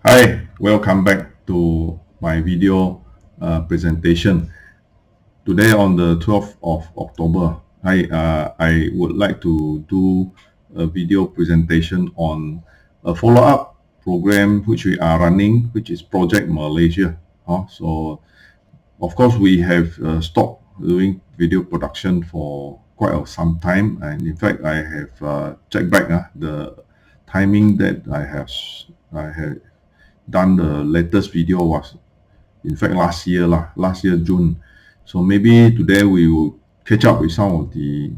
Hi, welcome back to my video presentation. Today on the 12th of October, I would like to do a video presentation on a follow-up program which we are running, which is Project Malaysia. So, of course, we have stopped doing video production for quite some time, and in fact, I have checked back the timing that I have done the latest video was in fact last year June. So maybe today we will catch up with some of the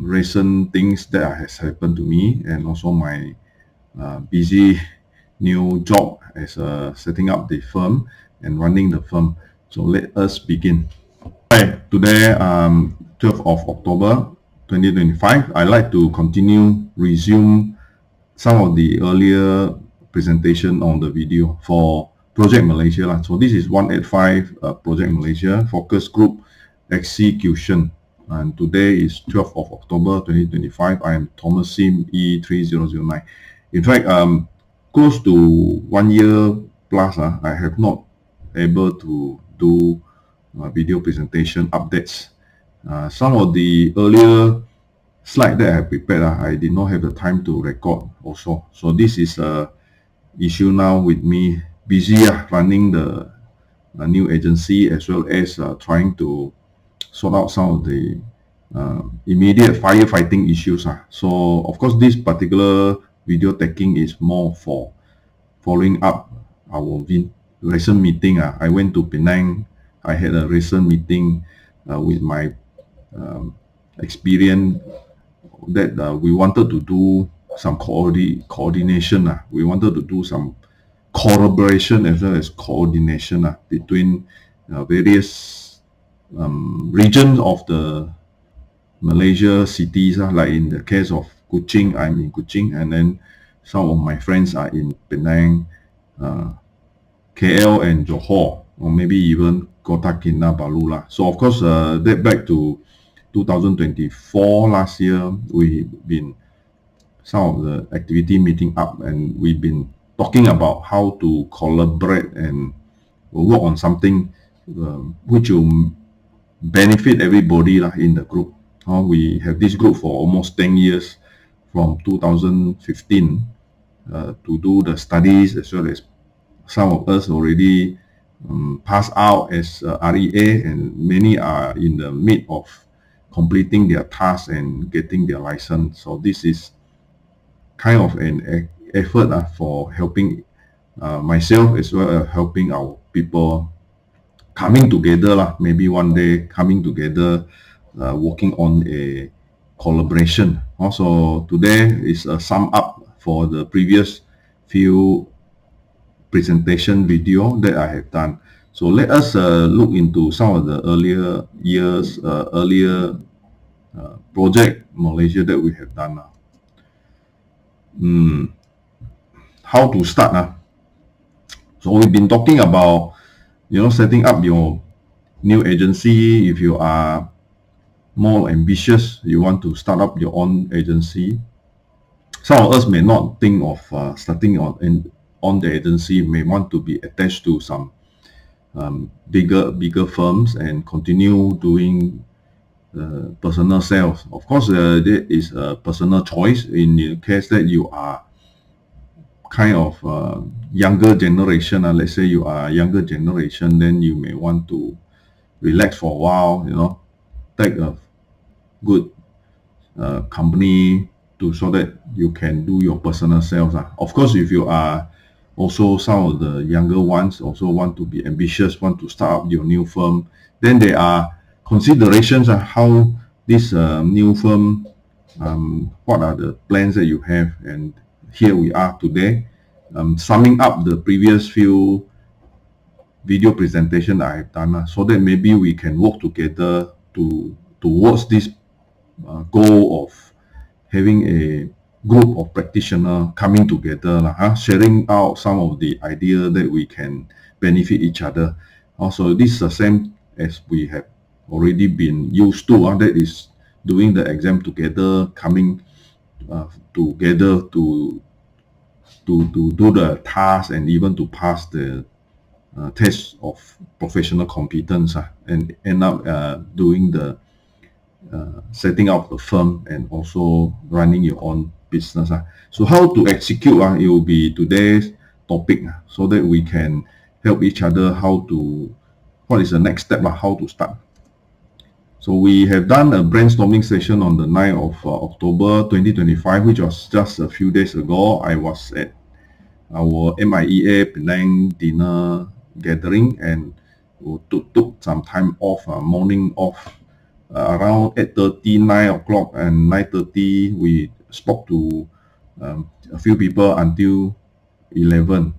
recent things that has happened to me and also my busy new job as setting up the firm and running the firm. So let us begin. Hi, today 12th of October 2025. I like to resume some of the earlier presentation on the video for Project Malaysia. So this is 185 Project Malaysia Focus Group Execution. And today is 12th of October 2025. I am Thomas Sim E3009. In fact, close to 1 year plus, I have not able to do video presentation updates. Some of the earlier slide that I have prepared, I did not have the time to record also. So this is a issue now with me busy running the new agency as well as trying to sort out some of the immediate firefighting issues. So of course this particular video taking is more for following up our recent meeting. I went to Penang. I had a recent meeting with my experience that we wanted to do some coordination. We wanted to do some collaboration as well as coordination between various regions of the Malaysia cities. Like in the case of Kuching, I'm in Kuching, and then some of my friends are in Penang, KL, and Johor, or maybe even Kota Kinabalu. So of course, that back to 2024 last year, we've been some of the activity meeting up, and we've been talking about how to collaborate and work on something which will benefit everybody in the group. We have this group for almost 10 years from 2015 to do the studies, as well as some of us already passed out as REA, and many are in the mid of completing their tasks and getting their license. So this is kind of an effort for helping myself as well as helping our people coming together, maybe one day coming together, working on a collaboration. Also today is a sum up for the previous few presentation video that I have done. So let us look into some of the earlier years, earlier project Malaysia that we have done. How to start? So we've been talking about, setting up your new agency. If you are more ambitious, you want to start up your own agency. Some of us may not think of starting on the agency, may want to be attached to some bigger firms and continue doing personal sales. Of course, there is a personal choice in the case that you are kind of younger generation. Let's say you are younger generation, then you may want to relax for a while, take a good company so that you can do your personal sales. Of course, if you are also some of the younger ones also want to be ambitious, want to start up your new firm, then there are considerations on how this new firm, what are the plans that you have, and here we are today, summing up the previous few video presentation that I have done, so that maybe we can work together towards this goal of having a group of practitioners coming together, sharing out some of the idea that we can benefit each other. Also, this is the same as we have already been used to, that is doing the exam together, coming together to to do the task and even to pass the test of professional competence and end up doing the setting up the firm and also running your own business. So how to execute, it will be today's topic, so that we can help each other what is the next step, how to start. So we have done a brainstorming session on the 9th of October 2025, which was just a few days ago. I was at our MIEA Penang dinner gathering, and we took some time off, morning off, around 8:30, 9 o'clock, and 9:30 we spoke to a few people until 11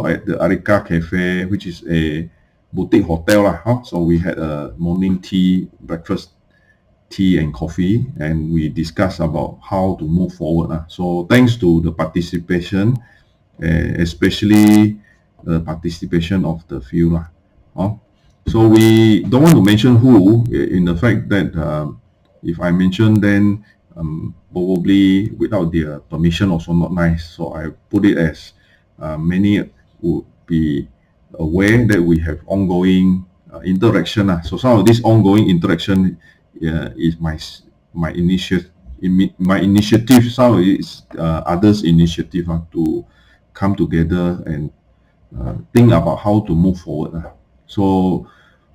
at the Arika Cafe, which is a boutique hotel. So we had a morning breakfast tea and coffee, and we discussed about how to move forward. So thanks to the participation, especially the participation of the few. So we don't want to mention who, in the fact that if I mention, then probably without their permission also not nice. So I put it as many would be aware that we have ongoing interaction. So some of this ongoing interaction is my initiative. Some of it is others' initiative to come together and think about how to move forward. So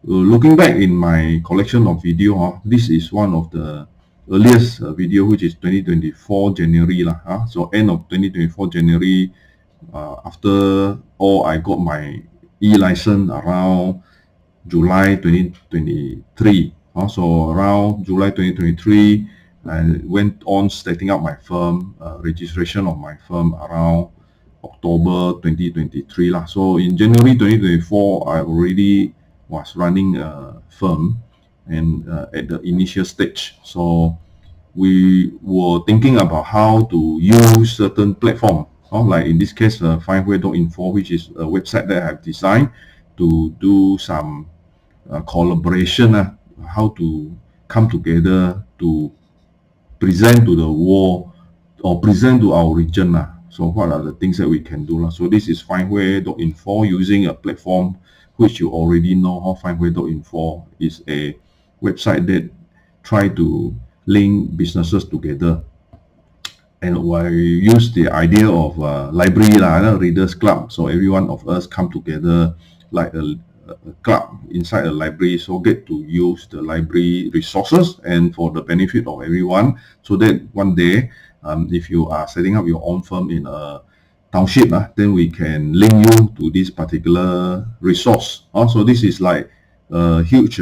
looking back in my collection of video, this is one of the earliest video, which is 2024 January. So end of 2024 January, after all, I got my e-license around July 2023. So around July 2023, I went on setting up my firm, registration of my firm around October 2023. So in January 2024, I already was running a firm and at the initial stage. So we were thinking about how to use certain platform, like in this case, findway.info, which is a website that I have designed to do some collaboration, how to come together to present to the world or present to our region. So what are the things that we can do? So this is findway.info, using a platform which you already know. Findway.info is a website that try to link businesses together. And I use the idea of library, readers club. So every one of us come together like a club inside a library, so get to use the library resources and for the benefit of everyone, so that one day, if you are setting up your own firm in a township, then we can link you to this particular resource. So this is like a huge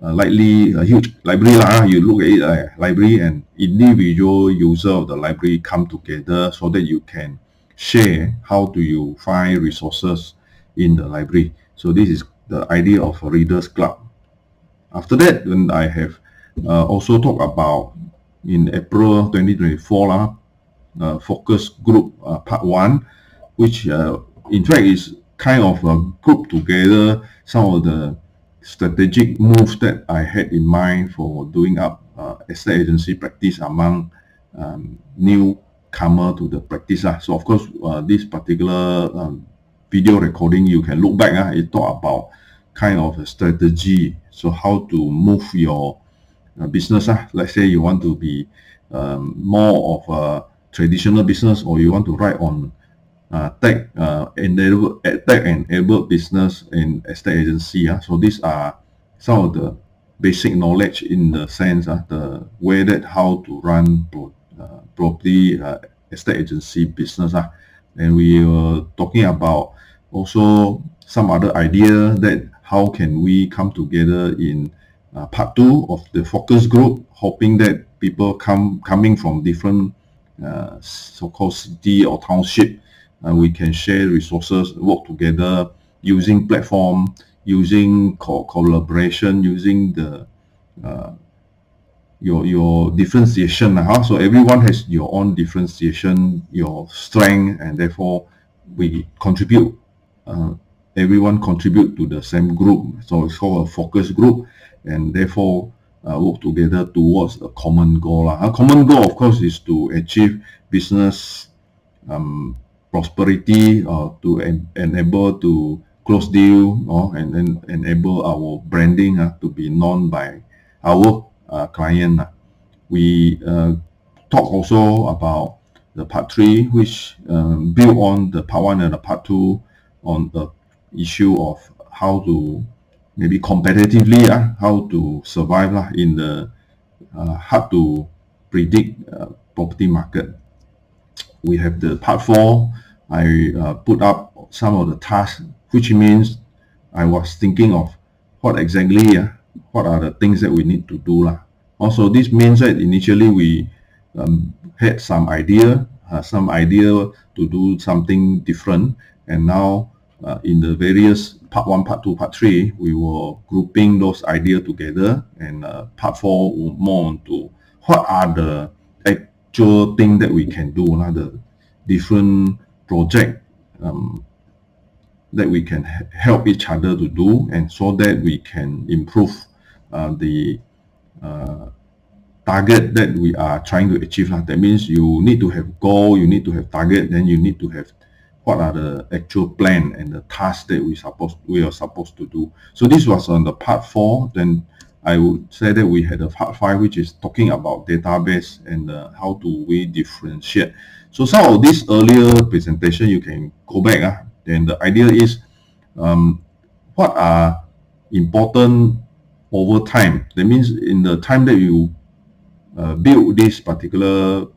likely a huge library. You look at it like a library, and individual user of the library come together so that you can share how do you find resources in the library. So this is the idea of a readers club. After that, when I have also talked about in April 2024, focus group part 1, which in fact is kind of a group together some of the strategic moves that I had in mind for doing up estate agency practice among newcomer to the practice. So of course, this particular video recording, you can look back, it talk about kind of a strategy. So how to move your business. Let's say you want to be more of a traditional business, or you want to write on tech-enabled business in estate agency. So these are some of the basic knowledge in the sense the way that how to run property estate agency business. And we were talking about also some other idea that how can we come together in part 2 of the focus group, hoping that people coming from different so-called city or township, we can share resources, work together using platform, using collaboration, using the your differentiation. So everyone has your own differentiation, your strength, and therefore we contribute. Everyone contribute to the same group, so it's called a focus group, and therefore work together towards a common goal. A common goal, of course, is to achieve business prosperity, to enable to close deal, and then enable our branding to be known by our client. We talk also about the part 3, which build on the part 1 and the part 2 on the issue of how to maybe competitively how to survive in the hard to predict property market. We have the part 4. I put up some of the tasks, which means I was thinking of what exactly what are the things that we need to do Also, this means that initially we had some idea to do something different, and now in the various part 1, part 2, part 3, we were grouping those ideas together, and part 4 will more onto what are the actual thing that we can do, the different project that we can help each other to do, and so that we can improve the target that we are trying to achieve. That means you need to have goal, you need to have target, then you need to have what are the actual plan and the tasks that we are supposed to do. So this was on the part 4. Then I would say that we had a part 5, which is talking about database and how do we differentiate. So some of this earlier presentation you can go back. Then the idea is what are important over time. That means in the time that you build this particular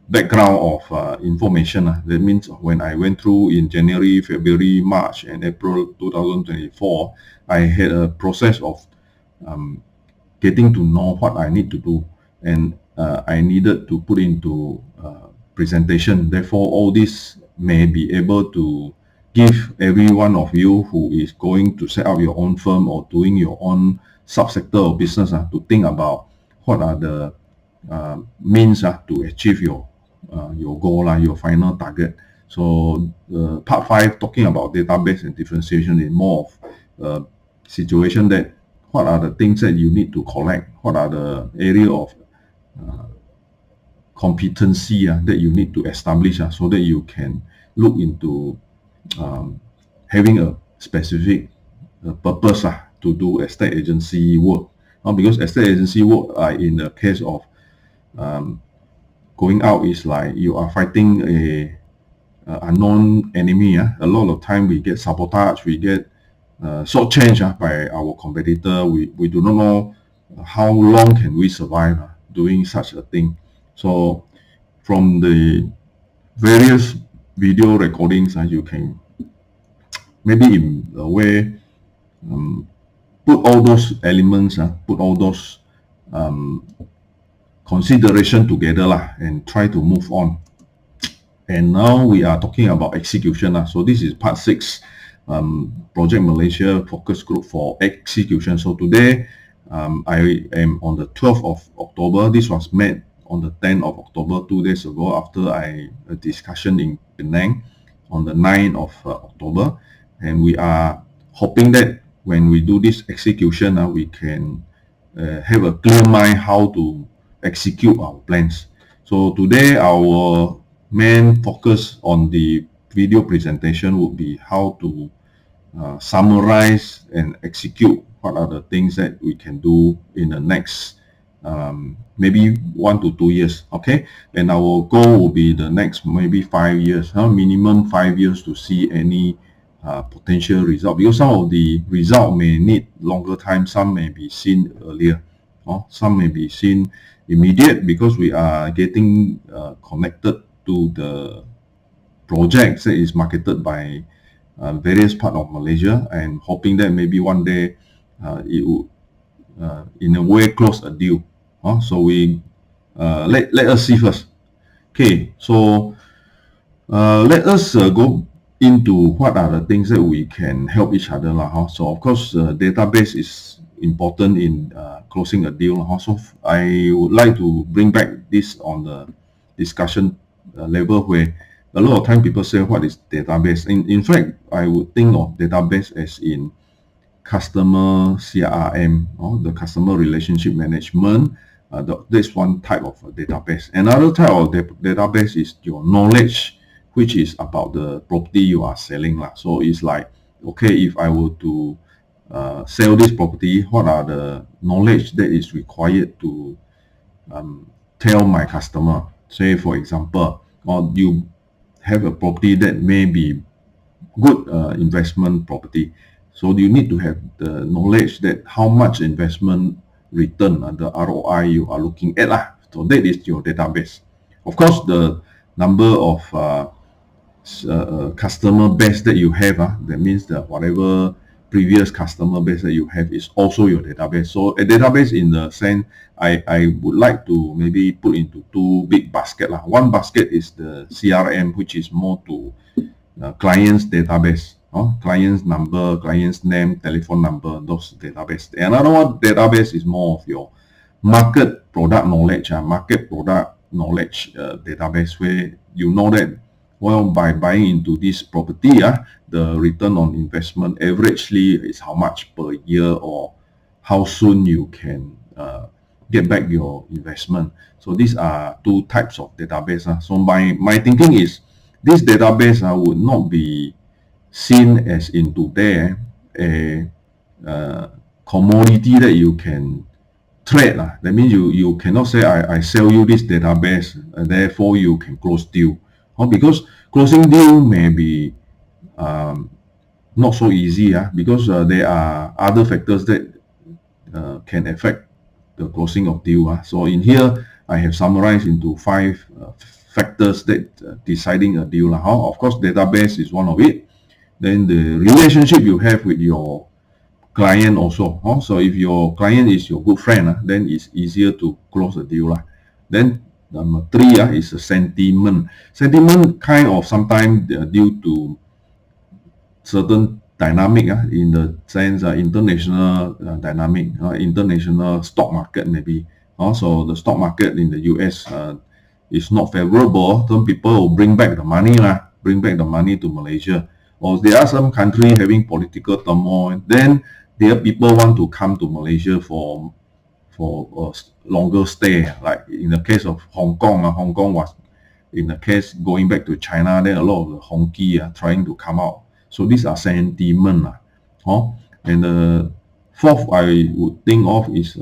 background of information. That means when I went through in January, February, March, and April 2024, I had a process of getting to know what I need to do, and I needed to put into presentation. Therefore, all this may be able to give every one of you who is going to set up your own firm or doing your own subsector of business to think about what are the means to achieve your goal, your final target. So part 5 talking about database and differentiation is more of situation that what are the things that you need to collect, what are the area of competency that you need to establish so that you can look into having a specific purpose to do estate agency work. Because estate agency work in the case of going out is like you are fighting a unknown enemy. A lot of time we get sabotage, we get shortchanged by our competitor. We do not know how long can we survive doing such a thing. So from the various video recordings, you can maybe in a way put all those elements, put all those consideration together and try to move on. And now we are talking about execution. So this is part 6, Project Malaysia focus group for execution. So today I am on the 12th of October. This was made on the 10th of October, 2 days ago, after a discussion in Penang on the 9th of October. And we are hoping that when we do this execution, we can have a clear mind how to execute our plans. So today our main focus on the video presentation would be how to summarize and execute what are the things that we can do in the next maybe 1 to 2 years. Okay, and our goal will be the next maybe 5 years, minimum 5 years to see any potential result, because some of the result may need longer time, some may be seen earlier, some may be seen immediate, because we are getting connected to the projects that is marketed by various part of Malaysia, and hoping that maybe one day it will in a way close a deal. So we let us see first. Okay, so let us go into what are the things that we can help each other. So of course, database is important in closing a deal. So I would like to bring back this on the discussion level, where a lot of time people say, what is database? In fact, I would think of database as in customer CRM, the customer relationship management. That's one type of database. Another type of database is your knowledge which is about the property you are selling lah. So it's like, okay, if I were to sell this property, what are the knowledge that is required to tell my customer? Say for example, or you have a property that may be good investment property. So you need to have the knowledge that how much investment return, the ROI you are looking at lah. So that is your database. Of course, the number of customer base that you have, that means that whatever previous customer base that you have is also your database. So a database, in the sense, I would like to maybe put into two big basket lah. One basket is the CRM, which is more to clients database, clients number, clients name, telephone number, those database. Another one database is more of your market product knowledge, database, where you know that, well, by buying into this property, the return on investment averagely is how much per year, or how soon you can get back your investment. So these are two types of database. So my thinking is, this database would not be seen as in today a commodity that you can trade. That means you cannot say, I sell you this database, and therefore you can close deal. Because closing deal may be not so easy, because there are other factors that can affect the closing of deal. So in here, I have summarized into 5 factors that deciding a deal. Of course, database is one of it. Then the relationship you have with your client also. So if your client is your good friend, then it's easier to close a deal. Then number 3 is a sentiment. Sentiment kind of sometimes due to certain dynamic, in the sense international dynamic, international stock market maybe. So the stock market in the US is not favorable. Some people will bring back the money to Malaysia. Or there are some countries having political turmoil, then their people want to come to Malaysia for a longer stay. Like in the case of Hong Kong, Hong Kong was, in the case going back to China, then a lot of the Hongki are trying to come out. So these are sentiment. And the 4th I would think of is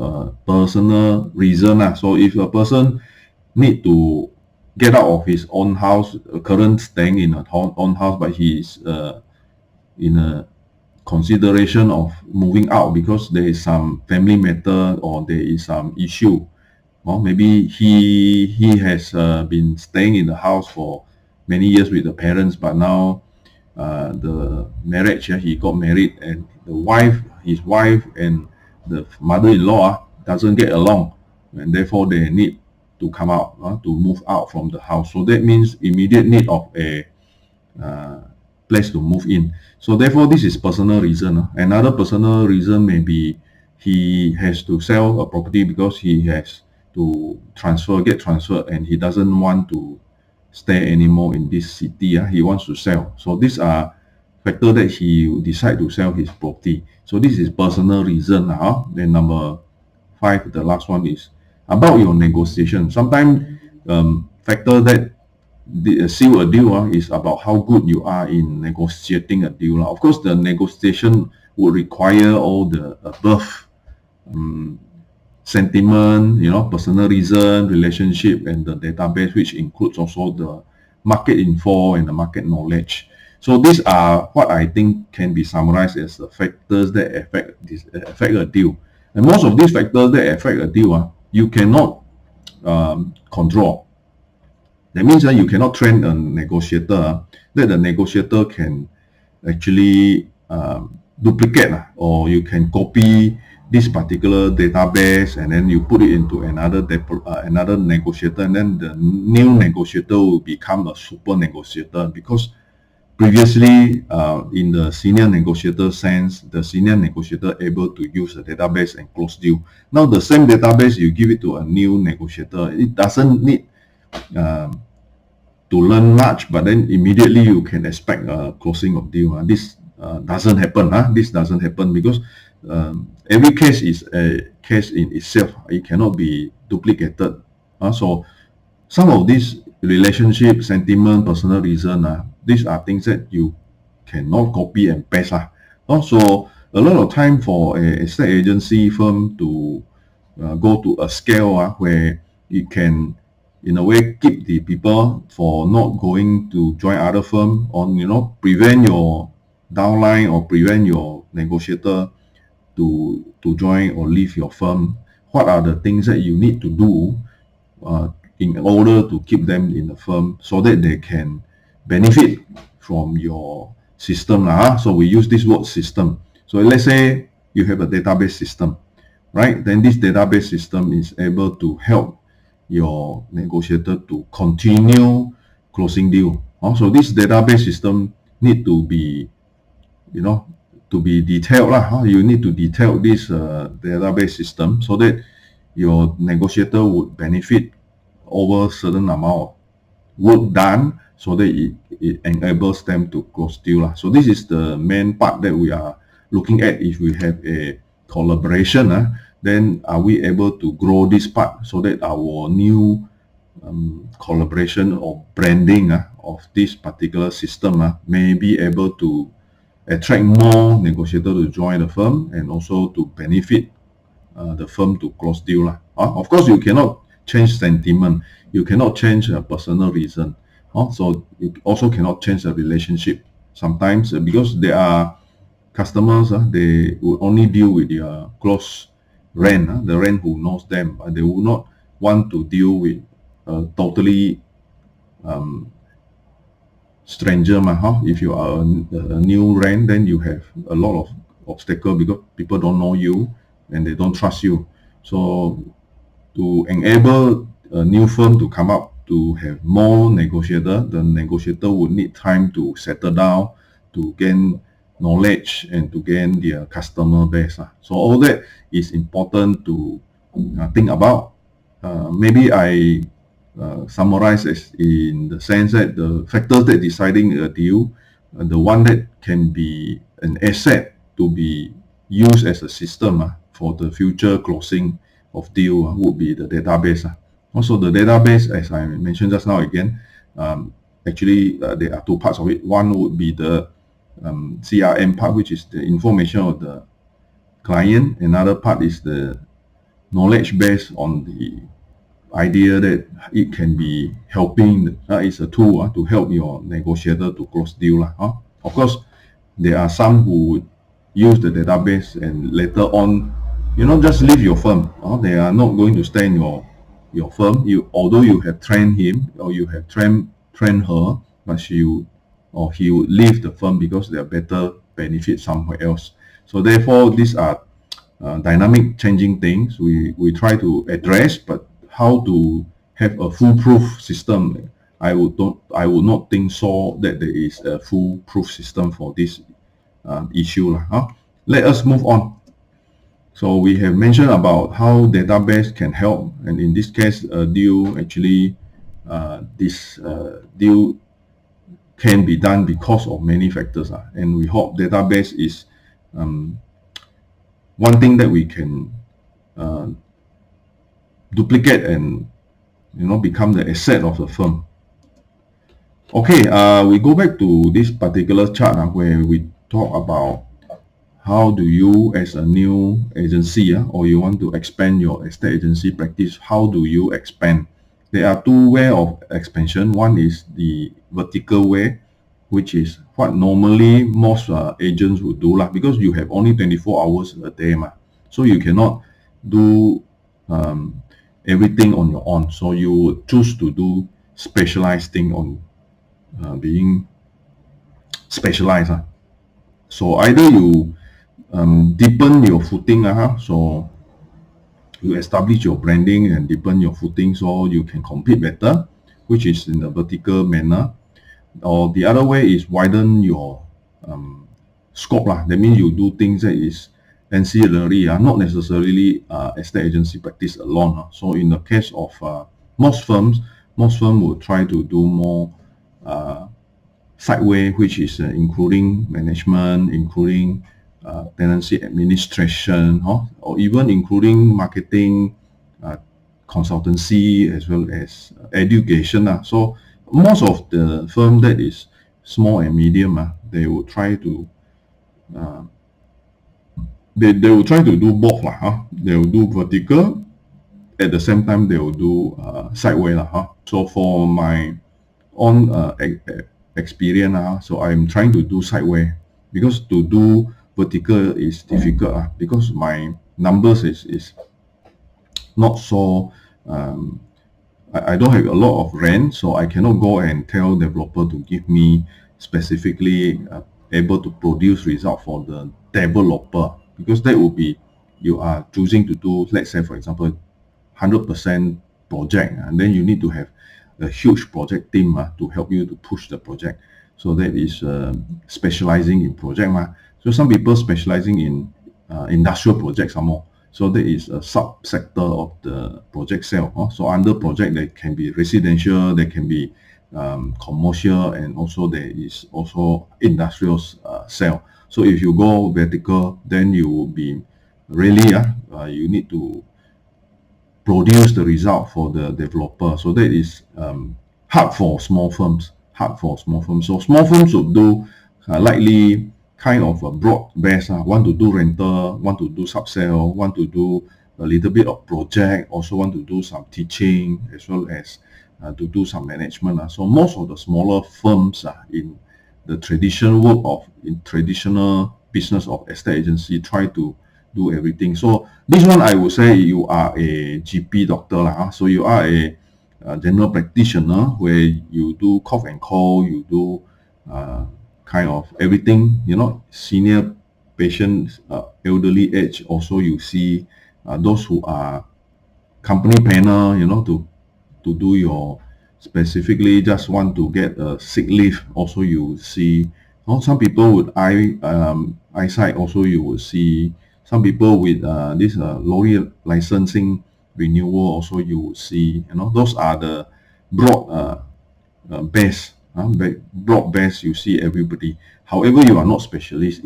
personal reason. So if a person need to get out of his own house, current staying in a own house, but he is in a consideration of moving out because there is some family matter, or there is some issue, or maybe he has been staying in the house for many years with the parents, but now the marriage, he got married, and his wife and the mother-in-law doesn't get along, and therefore they need to come out, to move out from the house. So that means immediate need of a place to move in. So therefore, this is personal reason. Another personal reason may be he has to sell a property because he has to get transferred, and he doesn't want to stay anymore in this city. He wants to sell. So these are factors that he decide to sell his property. So this is personal reason. Then number 5, the last one, is about your negotiation. Sometimes factor that seal a deal is about how good you are in negotiating a deal. Of course, the negotiation would require all the above sentiment, personal reason, relationship, and the database, which includes also the market info and the market knowledge. So these are what I think can be summarized as the factors that affect a deal. And most of these factors that affect a deal, you cannot control. That means you cannot train a negotiator that the negotiator can actually duplicate, or you can copy this particular database and then you put it into another negotiator, and then the new negotiator will become a super negotiator, because previously in the senior negotiator sense, the senior negotiator able to use the database and close deal. Now the same database, you give it to a new negotiator, it doesn't need to learn much, but then immediately you can expect a closing of deal. This doesn't happen. This doesn't happen because every case is a case in itself. It cannot be duplicated. So some of these relationship, sentiment, personal reason. These are things that you cannot copy and paste. Also, a lot of time for a estate agency firm to go to a scale where it can, in a way, keep the people for not going to join other firm, or prevent your downline or prevent your negotiator to join or leave your firm. What are the things that you need to do uh, in order to keep them in the firm so that they can benefit from your system? So we use this word system. So let's say you have a database system, right? Then this database system is able to help your negotiator to continue closing deal. So this database system need to be, to be detailed. You need to detail this database system so that your negotiator would benefit over certain amount of work done, so that it enables them to close deal. So this is the main part that we are looking at. If we have a collaboration, then are we able to grow this part so that our new collaboration or branding of this particular system may be able to attract more negotiators to join the firm, and also to benefit the firm to close deal. Of course, you cannot change sentiment, you cannot change a personal reason. So you also cannot change the relationship. Sometimes because there are customers, they will only deal with their close rent, the rent who knows them. They will not want to deal with totally stranger. If you are a new rent, then you have a lot of obstacle because people don't know you and they don't trust you. So to enable a new firm to come up to have more negotiator, the negotiator would need time to settle down, to gain knowledge, and to gain their customer base. So all that is important to think about. Maybe I summarize as in the sense that the factors that deciding a deal, the one that can be an asset to be used as a system for the future closing of deal would be the database. Also, the database, as I mentioned just now again, actually there are two parts of it. One would be the CRM part, which is the information of the client. Another part is the knowledge based on the idea that it can be helping. It's a tool to help your negotiator to close deal. Of course, there are some who would use the database and later on, just leave your firm. They are not going to stay in your firm. Although you have trained him or you have trained her, but she or he would leave the firm because there are better benefits somewhere else. So therefore, these are dynamic changing things we try to address. But how to have a foolproof system, I would not think so that there is a foolproof system for this issue. Let us move on. So we have mentioned about how database can help, and in this case, deal actually this deal can be done because of many factors, and we hope database is one thing that we can duplicate and become the asset of the firm. Okay, we go back to this particular chart where we talk about how do you, as a new agency, or you want to expand your estate agency practice, how do you expand? There are two ways of expansion. One is the vertical way, which is what normally most agents would do, because you have only 24 hours a day. So you cannot do everything on your own. So you would choose to do specialized thing on being specialized. So either you deepen your footing, so you establish your branding and deepen your footing so you can compete better, which is in the vertical manner. Or the other way is widen your scope. That means you do things that is ancillary, not necessarily estate agency practice alone. So in the case of most firms will try to do more sideway, which is including management, including tenancy administration, or even including marketing, consultancy as well as education. So most of the firm that is small and medium, they will try to they will try to do both. They will do vertical, at the same time they will do sideway. So for my own experience, so I'm trying to do sideway, because to do vertical is difficult, because my numbers is not so I don't have a lot of rent, so I cannot go and tell developer to give me specifically able to produce result for the developer, because that would be, you are choosing to do, let's say for example, 100% project, and then you need to have a huge project team to help you to push the project. So that is specializing in project. So some people specializing in industrial projects some more. So that is a sub-sector of the project sale. So under project, there can be residential, there can be commercial, and also there is also industrial sale. So if you go vertical, then you will be really, you need to produce the result for the developer. So that is hard for small firms. So small firms would do likely kind of a broad base. Want to do rental, want to do sub-sale, want to do a little bit of project, also want to do some teaching, as well as to do some management. So most of the smaller firms in the traditional business of estate agency try to do everything. So this one, I would say you are a GP doctor. So you are a general practitioner, where you do cough and cold, you do kind of everything, senior patients, elderly age, also you see those who are company panel, to do your specifically just want to get a sick leave, also you see. Some people with eyesight, also you will see. Some people with this lorry licensing renewal, also you will see. Those are the broad base. Broad base, you see everybody. However, you are not specialist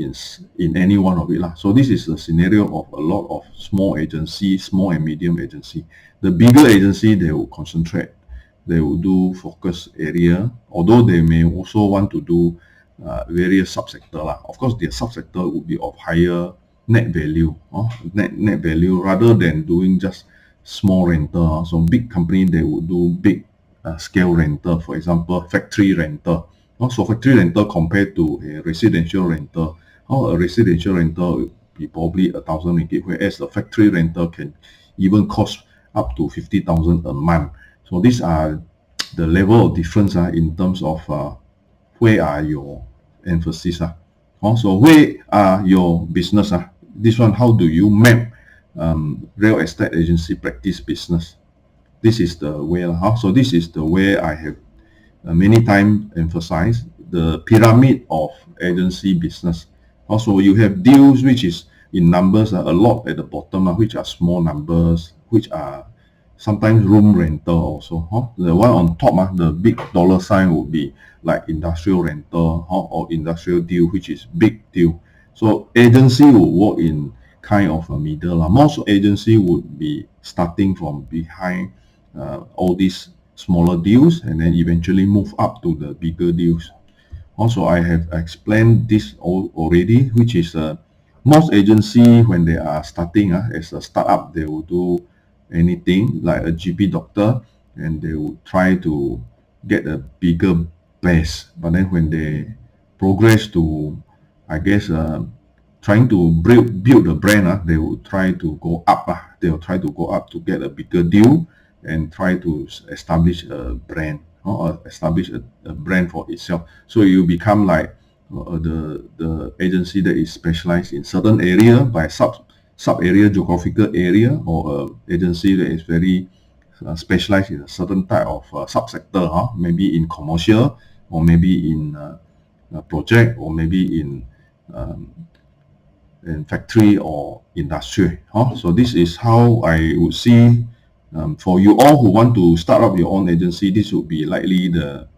in any one of it. So this is a scenario of a lot of small agency, small and medium agency. The bigger agency, they will concentrate. They will do focus area, although they may also want to do various subsector. Of course, their subsector would be of higher net value, net value, rather than doing just small rental. So big company, they would do big scale rental, for example, factory rental. So factory rental compared to a residential rental, a residential rental will be probably 1,000 ringgit, whereas the factory rental can even cost up to 50,000 a month. So these are the level of difference in terms of where are your emphasis. Also, where are your business? This one, how do you map real estate agency practice business? This is the way. So this is the way I have many times emphasized the pyramid of agency business. Also, you have deals which is in numbers a lot at the bottom, which are small numbers, which are sometimes room rental also. The one on top, the big dollar sign would be like industrial rental or industrial deal, which is big deal. So agency will work in kind of a middle. Most agency would be starting from behind all these smaller deals, and then eventually move up to the bigger deals. Also, I have explained this already, which is most agency, when they are starting as a startup, they will do anything like a GP doctor, and they will try to get a bigger base. But then when they progress to, I guess, trying to build a brand, they will try to go up. They will try to go up to get a bigger deal and try to establish a brand, or establish a brand for itself. So you become like the agency that is specialized in certain area, by sub area, geographical area, or agency that is very specialized in a certain type of subsector, maybe in commercial, or maybe in project, or maybe in factory or industry. So this is how I would see. For you all who want to start up your own agency, this would be likely the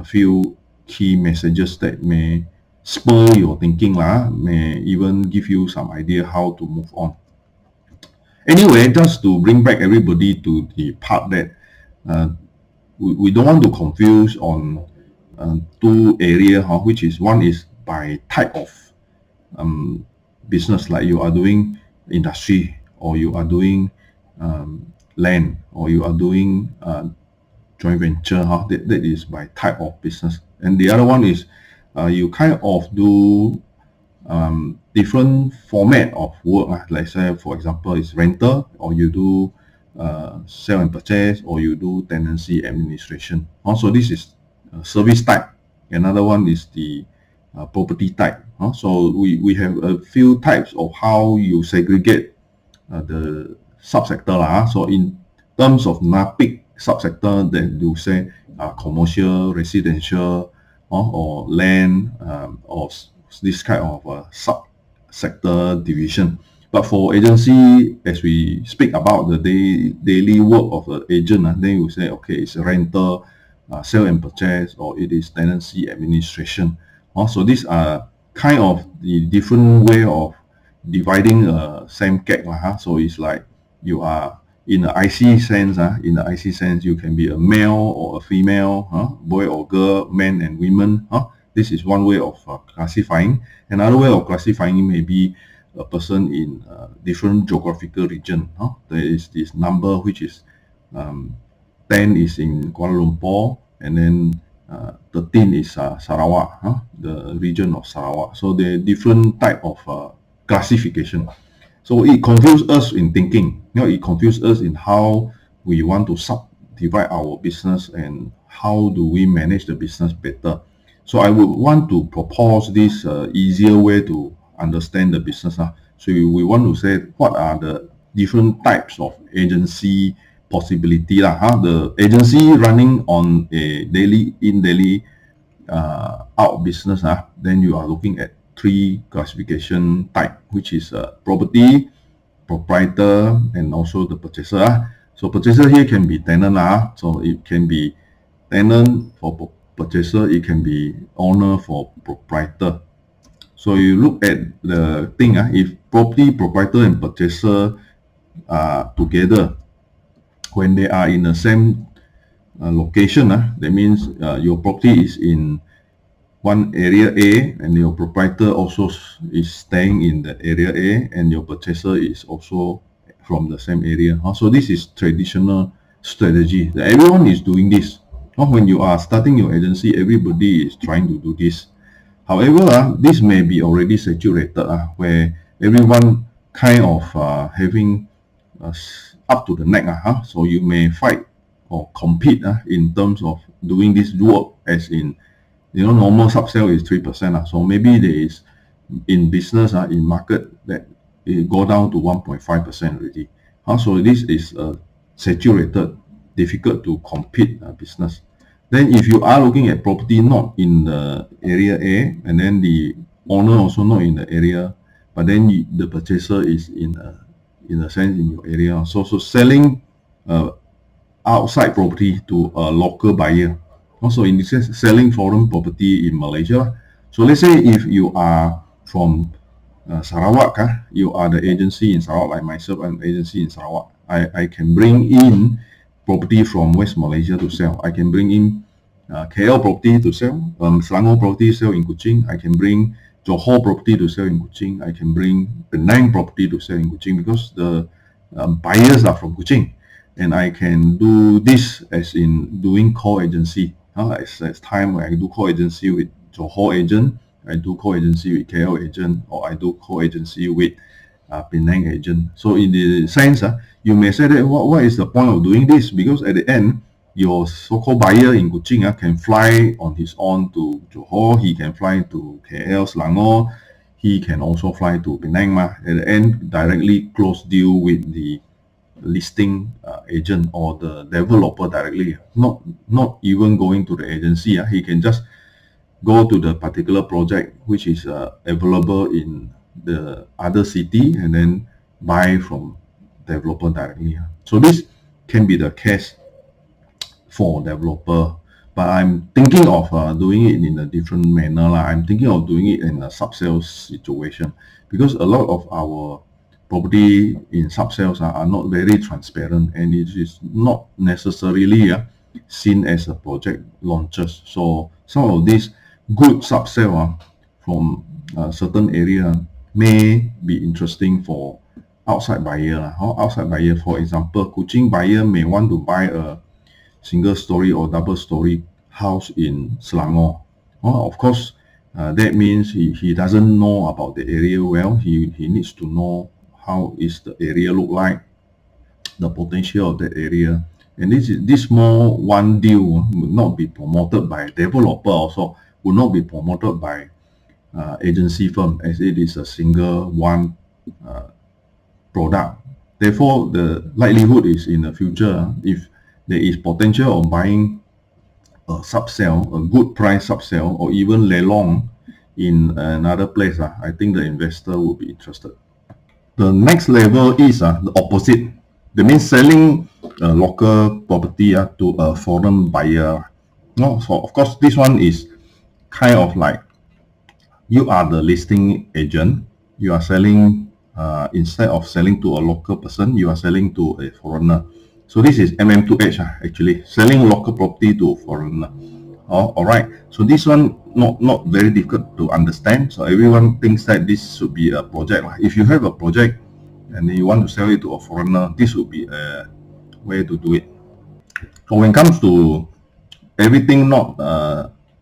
few key messages that may spur your thinking, may even give you some idea how to move on. Anyway, just to bring back everybody to the part that uh, we don't want to confuse on two area, which is one is by type of business, like you are doing industry, or you are doing land, or you are doing joint venture. That is by type of business. And the other one is you kind of do different format of work. Like say, for example, it's rental, or you do sell and purchase, or you do tenancy administration. Also, this is service type. Another one is the property type. So we have a few types of how you segregate the subsector lah. So in terms of NAPIC subsector, that you say commercial, residential, or land, or this kind of subsector division. But for agency, as we speak about the daily work of the agent, then you say, okay, it's a rental, sale and purchase, or it is tenancy administration. So these are kind of the different way of dividing a same cake. So it's like you are in the IC sense. In the IC sense, you can be a male or a female, boy or girl, men and women. This is one way of classifying. Another way of classifying may be a person in different geographical region. There is this number which is 10 is in Kuala Lumpur, and then 13 is Sarawak, the region of Sarawak. So there are different type of classification. So it confuses us in thinking. It confuses us in how we want to subdivide our business and how do we manage the business better. So I would want to propose this easier way to understand the business. So we want to say what are the different types of agency possibility. The agency running on a daily, in daily, out business. Then you are looking at three classification type, which is property, proprietor, and also the purchaser. So purchaser here can be tenant. So it can be tenant for purchaser, it can be owner for proprietor. So you look at the thing, if property, proprietor, and purchaser are together, when they are in the same location, that means your property is in one area A, and your proprietor also is staying in the area A, and your purchaser is also from the same area. So this is traditional strategy. Everyone is doing this. When you are starting your agency, everybody is trying to do this. However, this may be already saturated, where everyone kind of having up to the neck. So you may fight or compete in terms of doing this work, as in, normal sub-sale is 3%. So maybe there is, in business, in market, that it go down to 1.5% already. So this is saturated, difficult to compete business. Then if you are looking at property not in the area A, and then the owner also not in the area, but then the purchaser is in a sense in your area. So selling outside property to a local buyer. Also in this sense, selling foreign property in Malaysia. So let's say if you are from Sarawak, you are the agency in Sarawak, like myself, I'm agency in Sarawak. I can bring in property from West Malaysia to sell. I can bring in KL property to sell, Selangor property sell in Kuching. I can bring Johor property to sell in Kuching. I can bring Penang property to sell in Kuching, because the buyers are from Kuching. And I can do this as in doing co-agency. As time where I do co-agency with Johor agent, I do co-agency with KL agent, or I do co-agency with Penang agent. So in the sense, you may say that what is the point of doing this? Because at the end, your so-called buyer in Kuching can fly on his own to Johor, he can fly to KL, Selangor, he can also fly to Penang. At the end, directly close deal with the listing agent or the developer directly, not even going to the agency. He can just go to the particular project which is available in the other city, and then buy from developer directly. So this can be the case for developer, but I'm thinking of doing it in a different manner. I'm thinking of doing it in a sub-sales situation, because a lot of our property in sub-sales are not very transparent, and it is not necessarily seen as a project launches. So some of these good sub-sale from certain area may be interesting for outside buyer. Outside buyer, for example, Kuching buyer may want to buy a single story or double story house in Selangor. Of course, that means he doesn't know about the area well. He needs to know how is the area look like, the potential of that area. And this small one deal would not be promoted by developer, also would not be promoted by agency firm, as it is a single one product. Therefore, the likelihood is in the future, if there is potential of buying a sub-sale, a good price sub-sale, or even lelong in another place, I think the investor will be interested. The next level is the opposite. That means selling a local property to a foreign buyer. No, so of course this one is kind of like you are the listing agent. You are selling instead of selling to a local person, you are selling to a foreigner. So this is MM2H actually, selling local property to a foreigner. All right. So this one not very difficult to understand. So everyone thinks that this should be a project. If you have a project and you want to sell it to a foreigner, this would be a way to do it. So when it comes to everything not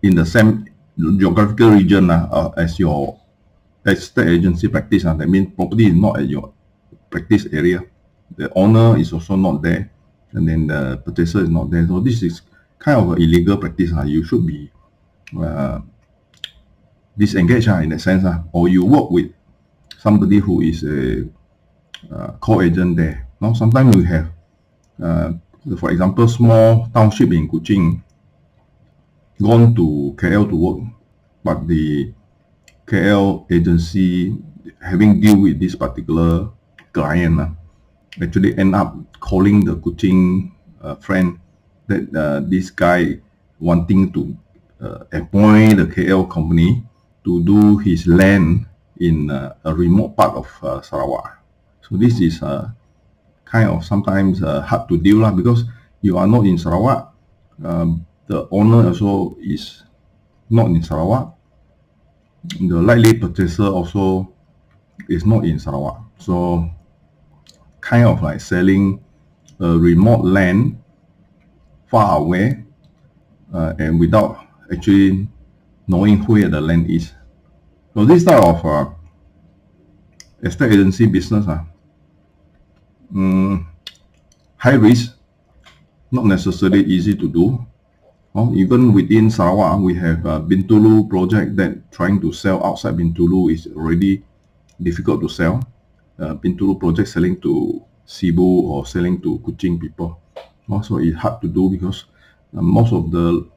in the same geographical region as your estate agency practice, that means property is not at your practice area. The owner is also not there, and then the purchaser is not there. So this is kind of an illegal practice. You should be disengaged in that sense, or you work with somebody who is a co-agent there. Now sometimes we have, for example, small township in Kuching gone to KL to work, but the KL agency having deal with this particular client actually end up calling the Kuching friend that this guy wanting to appoint the KL company to do his land in a remote part of Sarawak. So this is kind of sometimes hard to deal because you are not in Sarawak. The owner also is not in Sarawak. The likely purchaser also is not in Sarawak. So kind of like selling a remote land far away and without actually knowing where the land is. So this type of estate agency business high risk, not necessarily easy to do. Even within Sarawak, we have Bintulu project that trying to sell outside Bintulu is already difficult to sell. Bintulu project selling to Cebu or selling to Kuching people. Also, it's hard to do because most of the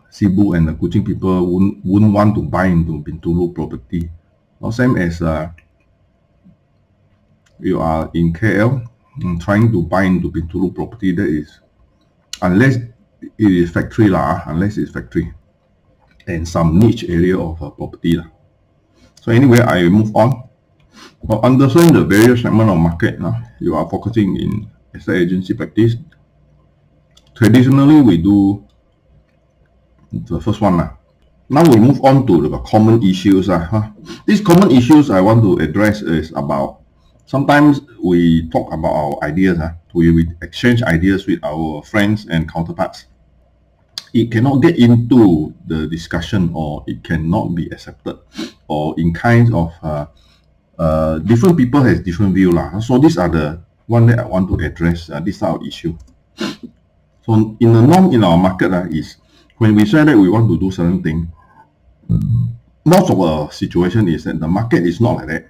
Cebu and the Kuching people wouldn't want to buy into Bintulu property. Same as you are in KL trying to buy into Bintulu property, that is, unless it is factory unless it's factory and some niche area of property So anyway, I move on. Understand the various segment of market. You are focusing in estate agency practice. Traditionally, we do the first one. Now we move on to the common issues. These common issues I want to address is about, sometimes we talk about our ideas. We exchange ideas with our friends and counterparts. It cannot get into the discussion, or it cannot be accepted, or in kinds of different people has different view. So these are the one that I want to address, this our issue. So in the norm in our market is, when we say that we want to do certain thing, most of our situation is that the market is not like that.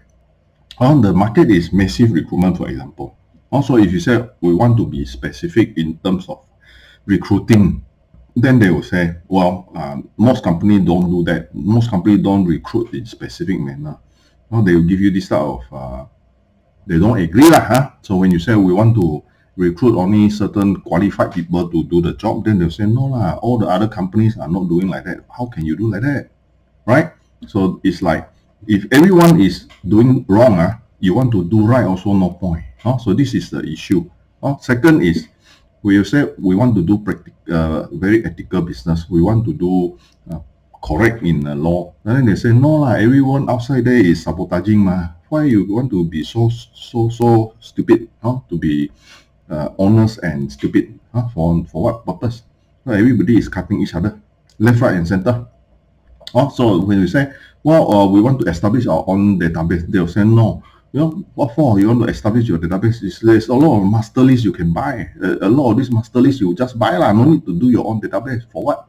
The market is massive recruitment, for example. Also, if you say we want to be specific in terms of recruiting, then they will say, well, most companies don't do that. Most companies don't recruit in specific manner. They will give you this type of, they don't agree. So when you say we want to recruit only certain qualified people to do the job, then they'll say, no, all the other companies are not doing like that. How can you do like that? Right? So it's like, if everyone is doing wrong, you want to do right also no point. So this is the issue. Second is, we say we want to do very ethical business. We want to do correct in the law. And then they say, no lah, everyone outside there is sabotaging ma. Why you want to be so stupid? To be honest and stupid. For what purpose? So everybody is cutting each other, left, right, and center. So when we say, well, we want to establish our own database, they'll say no. What for? You want to establish your database? There's a lot of master lists you can buy. A lot of these master lists you just buy lah. No need to do your own database. For what?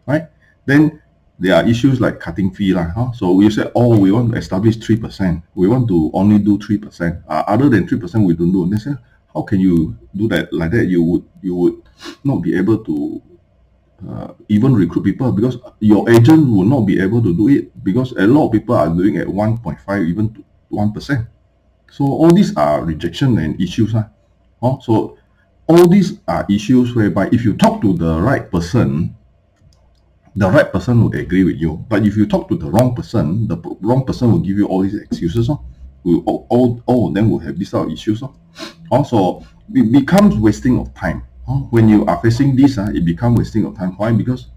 Right? Then there are issues like cutting fee lah. So we say, oh, we want to establish 3%. We want to only do 3%. Other than 3%, we don't do. They say, how can you do that? Like that, you would not be able to even recruit people, because your agent will not be able to do it, because a lot of people are doing at 1.5 even to 1%. So all these are rejection and issues. So all these are issues whereby if you talk to the right person will agree with you. But if you talk to the wrong person will give you all these excuses. All of them will have these sort of issues. Also, it becomes wasting of time. When you are facing this, it becomes wasting of time. Why? Because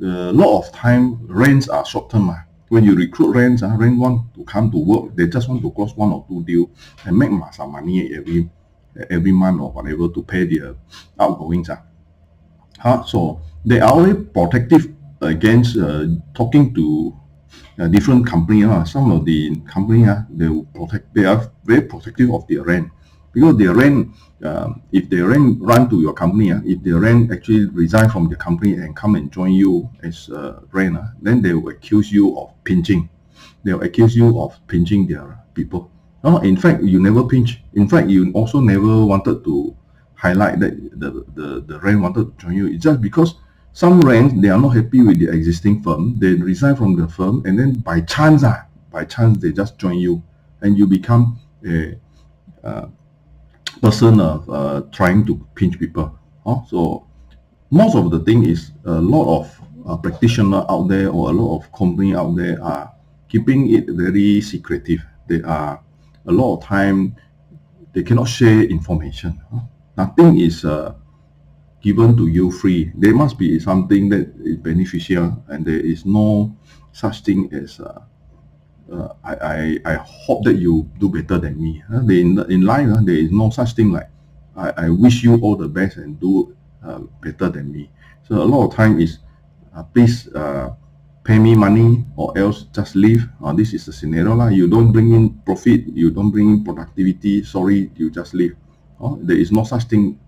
a lot of time rents are short term. When you recruit rents want to come to work, they just want to close 1 or 2 deals and make some money every month or whatever to pay their outgoings. So they are always protective against talking to different company. Some of the company they are very protective of their rent, because their rent, if their rent run to your company, if their rent actually resign from the company and come and join you as rent, then they will accuse you of pinching. They will accuse you of pinching their people. In fact, you never pinch. In fact, you also never wanted to highlight that the rent wanted to join you. It's just because some rents, they are not happy with the existing firm. They resign from the firm, and then by chance they just join you, and you become a person of trying to pinch people. So most of the thing is a lot of practitioner out there, or a lot of company out there are keeping it very secretive. They are a lot of time they cannot share information. Nothing is given to you free. There must be something that is beneficial, and there is no such thing as I hope that you do better than me. In life, there is no such thing like I wish you all the best and do better than me. So a lot of time is please pay me money or else just leave. This is the scenario lah. You don't bring in profit, you don't bring in productivity, sorry, you just leave. There is no such thing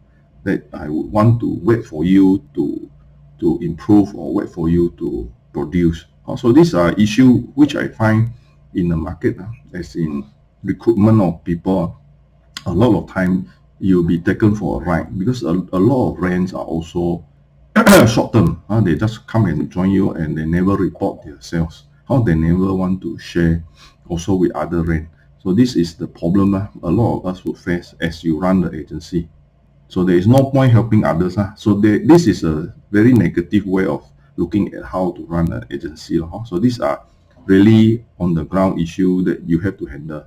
that I would want to wait for you to improve or wait for you to produce. So these are issues which I find in the market, as in recruitment of people. A lot of time you'll be taken for a ride, because a lot of rents are also short term. They just come and join you and they never report their sales. They never want to share also with other rent. So this is the problem a lot of us will face as you run the agency. So there is no point helping others. So this is a very negative way of looking at how to run an agency. So these are really on the ground issue that you have to handle.